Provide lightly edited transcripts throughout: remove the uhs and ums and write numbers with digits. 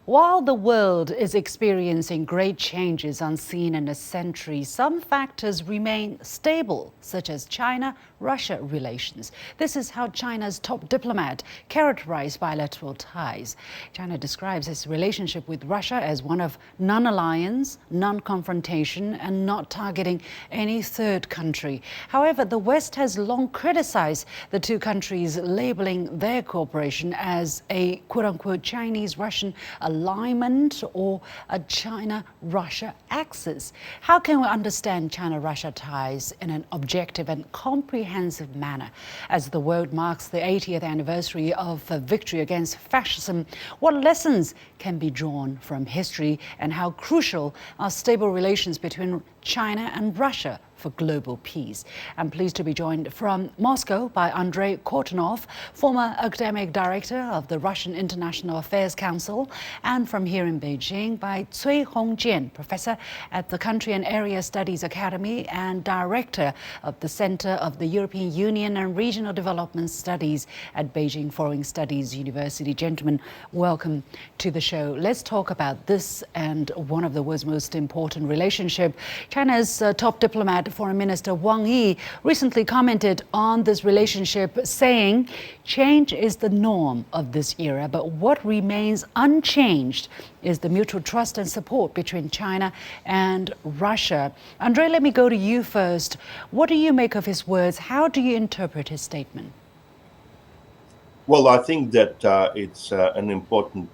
While the world is experiencing great changes unseen in a century, some factors remain stable, such as China-Russia relations. This is how China's top diplomat characterized bilateral ties. China describes its relationship with Russia as one of non-alliance, non-confrontation, and not targeting any third country. However, the West has long criticized the two countries, labeling their cooperation as a quote-unquote Chinese-Russian alignment or a China-Russia axis. How can we understand China-Russia ties in an objective and comprehensive manner? As the world marks the 80th anniversary of victory against fascism, what lessons can be drawn from history, and how crucial are stable relations between China and Russia for global peace? I'm pleased to be joined from Moscow by Andrei Kortunov, former academic director of the Russian International Affairs Council, and from here in Beijing by Cui Hongjian, professor at the Country and Area Studies Academy and director of the Center of the European Union and Regional Development Studies at Beijing Foreign Studies University. Gentlemen, welcome to the show. Let's talk about this and one of the world's most important relationship. China's top diplomat, Foreign Minister Wang Yi, recently commented on this relationship, saying, "Change is the norm of this era, but what remains unchanged is the mutual trust and support between China and Russia." Andrei, let me go to you first. What do you make of his words? How do you interpret his statement? Well, I think that it's an important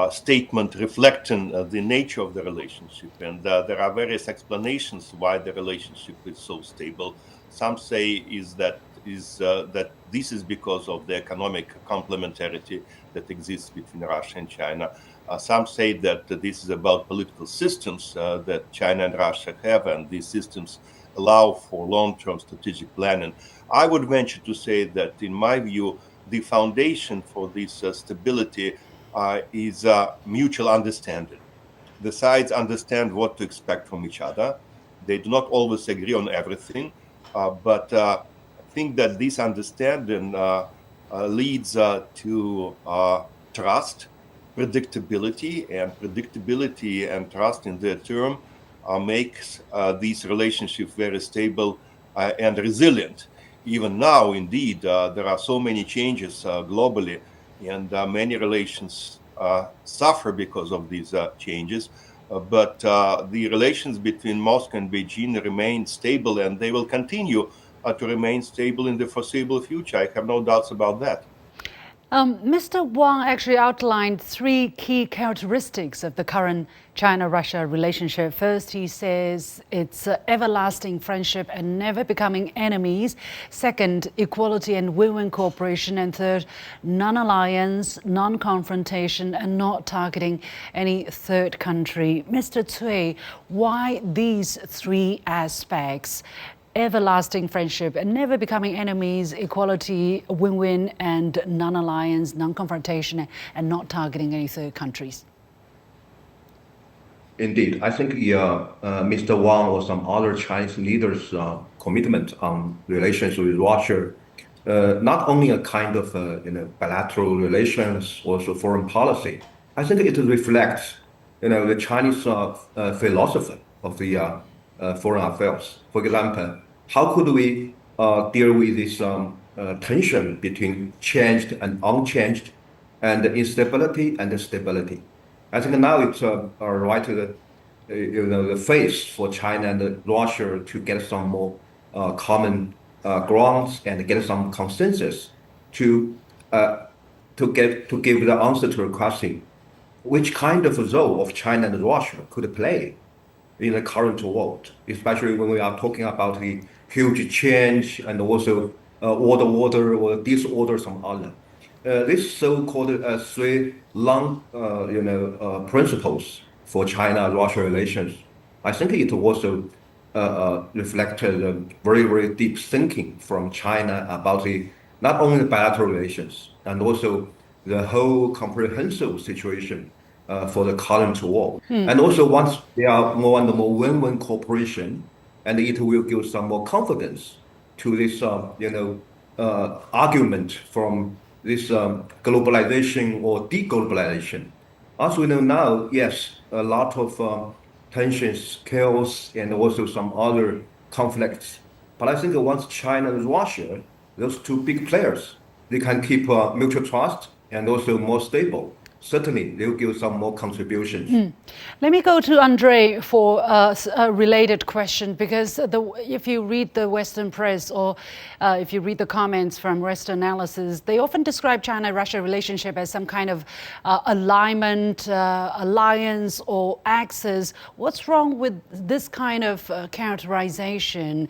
statement reflecting the nature of the relationship, and there are various explanations why the relationship is so stable. Some say that this is because of the economic complementarity that exists between Russia and China. Some say that this is about political systems that China and Russia have, and these systems allow for long-term strategic planning. I would venture to say that, in my view, the foundation for this stability is mutual understanding. The sides understand what to expect from each other. They do not always agree on everything, but I think that this understanding leads to trust, predictability, and trust in their term makes this relationship very stable and resilient. Even now, indeed, there are so many changes globally, and many relations suffer because of these changes. But the relations between Moscow and Beijing remain stable, and they will continue to remain stable in the foreseeable future. I have no doubts about that. Mr. Wang actually outlined three key characteristics of the current China-Russia relationship. First, he says it's everlasting friendship and never becoming enemies. Second, equality and win-win cooperation. And third, non-alliance, non-confrontation, and not targeting any third country. Mr. Cui, why these three aspects? Everlasting friendship and never becoming enemies, equality, win-win, and non-alliance, non-confrontation, and not targeting any third countries. Indeed, I think Mr. Wang or some other Chinese leaders' commitment on relations with Russia, not only a kind of bilateral relations, also foreign policy. I think it reflects the Chinese philosophy of the foreign affairs. For example, how could we deal with this tension between changed and unchanged, and instability and stability? I think now it's right to the phase for China and Russia to get some more common grounds and get some consensus to give the answer to a question: which kind of role of China and Russia could play in the current world, especially when we are talking about the huge change and also order or disorder some other. This so-called three long principles for China-Russia relations, I think it also reflected very, very deep thinking from China about not only the bilateral relations and also the whole comprehensive situation for the current world. And also once there are more and more win-win cooperation, and it will give some more confidence to this argument from this globalization or deglobalization. As we know now, yes, a lot of tensions, chaos, and also some other conflicts. But I think once China and Russia, those two big players, they can keep mutual trust and also more stable. Certainly, they'll give some more contributions. Let me go to Andre for a related question, because if you read the Western press or if you read the comments from Western analysis, they often describe China-Russia relationship as some kind of alignment, alliance, or axis. What's wrong with this kind of characterization?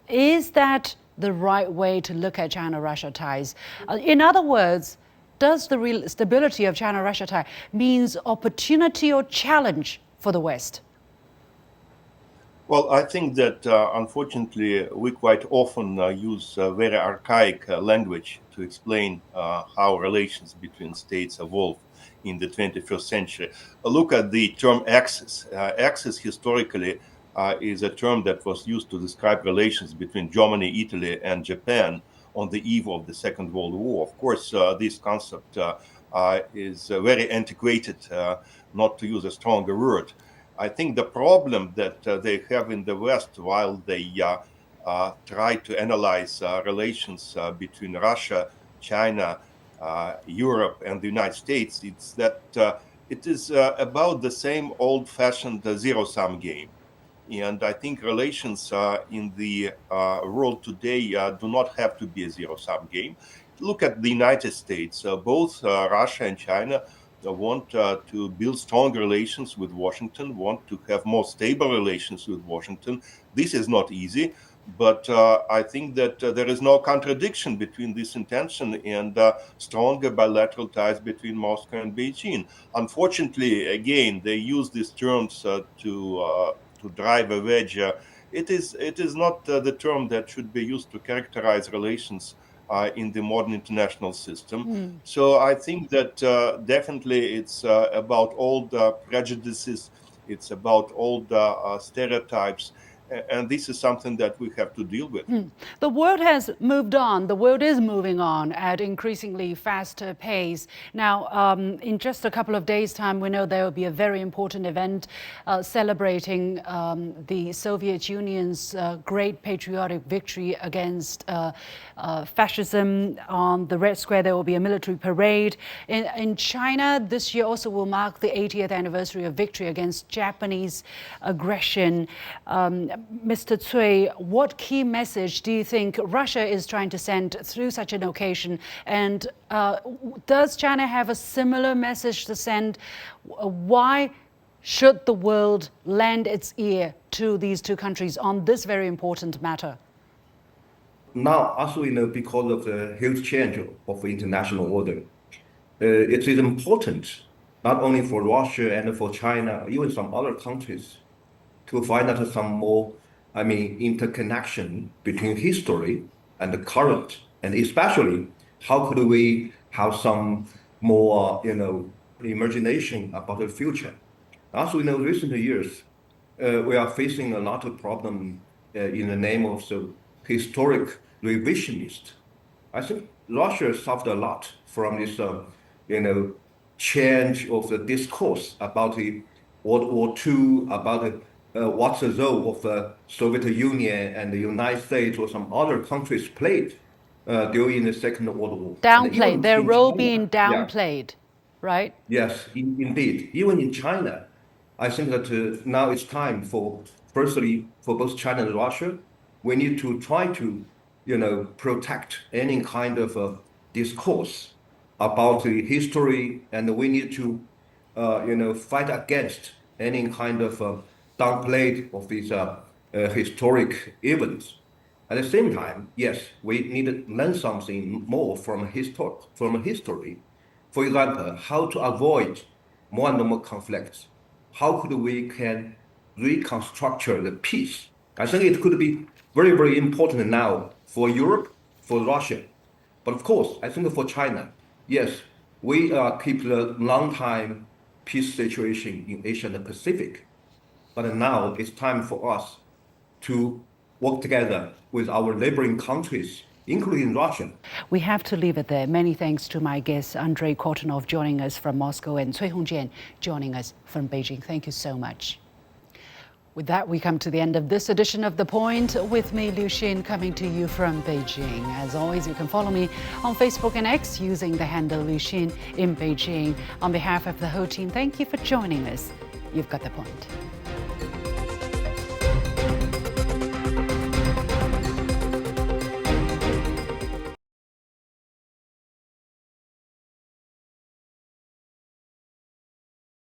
Is that the right way to look at China-Russia ties? In other words, does the real stability of China-Russia tie means opportunity or challenge for the West? Well, I think that unfortunately we quite often use very archaic language to explain how relations between states evolve in the 21st century. Look at the term axis. Axis historically is a term that was used to describe relations between Germany, Italy, and Japan on the eve of the Second World War. Of course, this concept is very antiquated, not to use a stronger word. I think the problem that they have in the West, while they try to analyze relations between Russia, China, Europe, and the United States, it's that it is about the same old-fashioned zero-sum game. And I think relations in the world today do not have to be a zero-sum game. Look at the United States. Both Russia and China want to build strong relations with Washington, want to have more stable relations with Washington. This is not easy, but I think that there is no contradiction between this intention and stronger bilateral ties between Moscow and Beijing. Unfortunately, again, they use these terms to drive a wedge. It is not the term that should be used to characterize relations in the modern international system. So I think that definitely it's about old prejudices, it's about old stereotypes, and this is something that we have to deal with. The world has moved on. The world is moving on at increasingly faster pace. Now, in just a couple of days' time, we know there will be a very important event celebrating the Soviet Union's great patriotic victory against fascism. On the Red Square, there will be a military parade. In China, this year also will mark the 80th anniversary of victory against Japanese aggression. Mr. Cui, what key message do you think Russia is trying to send through such an occasion? And does China have a similar message to send? Why should the world lend its ear to these two countries on this very important matter? Now, as we know, because of the huge change of international order, it is important not only for Russia and for China, even some other countries, to find out some more, interconnection between history and the current, and especially how could we have some more, imagination about the future. As we know, recent years, we are facing a lot of problem in the name of the historic revisionist. I think Russia suffered a lot from this, change of the discourse about the World War II, about what's the role of the Soviet Union and the United States or some other countries played during the Second World War. Downplayed, their In role China, being yeah. downplayed, right? Yes, indeed. Even in China, I think that now it's time for, firstly, for both China and Russia, we need to try to, protect any kind of discourse about the history, and we need to, fight against any kind of downplay of these historic events. At the same time, yes, we need to learn something more from history. For example, how to avoid more and more conflicts. How could we can reconstruct the peace? I think it could be very, very important now for Europe, for Russia. But of course, I think for China, yes, we keep the long time peace situation in Asia and the Pacific. But now it's time for us to work together with our neighboring countries including Russia. We have to leave it there. Many thanks to my guests, Andrei Kortunov joining us from Moscow and Cui Hongjian joining us from Beijing. Thank you so much. With that, we come to the end of this edition of The Point. With me, Liu Xin, coming to you from Beijing. As always, you can follow me on Facebook and X using the handle Liu Xin in Beijing. On behalf of the whole team, thank you for joining us. You've got The Point.